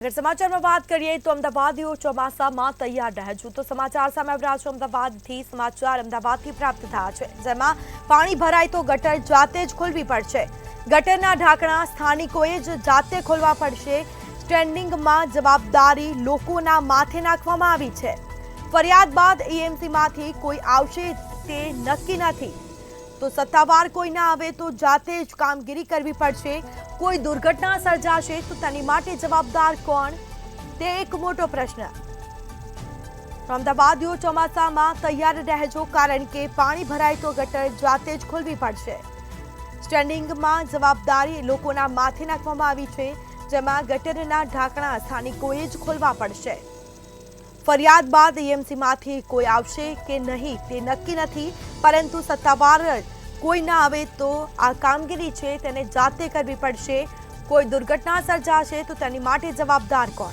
अगर समाचार में बात करिए तो अमदावादीओ ચોમાસામાં તૈયાર રહેજો તો સમાચાર સામે આવી રહ્યા છે અમદાવાદથી સમાચાર અમદાવાદથી પ્રાપ્ત થયા છે જેમાં પાણી ભરાય તો ગટર જાતે જ ખોલવી પડશે ગટરના ઢાંકણા સ્થાનિકોએ જ જાતે ખોલવા પડશે સ્ટેન્ડિંગમાં જવાબદારી લોકોના માથે નાખવામાં આવી છે ફરિયાદ બાદ એએમસીમાંથી કોઈ આવશે તે નક્કી નથી तो सत्तावार कोई ना आवे तो जाते ज कामगीरी करवी पड़शे कोई दुर्घटना सर्जाशे तो तेनी माटे जवाबदार कोण ते एक मोटो प्रश्न अमदावादीओ ચોમાસામાં तैयार रहेजो कारण के पाणी भराय तो गटर जाते ज खोलवी पड़शे स्टेन्डिंगमां जवाबदारी लोकोना माथे नाखवामां आवी छे जेमां गटરના ઢાંકણા સ્થાનિકોએ જ ખોલવા પડશે फरियाद बाद एएमसीमांथी कोई आवशे के नहीं ते नक्की नथी परंतु सत्तावार कोई ना आवे तो आ कामगीरी छे तेने जाते करवी पड़शे कोई दुर्घटना सर्जाशे तो तेनी माटे जवाबदार कोण।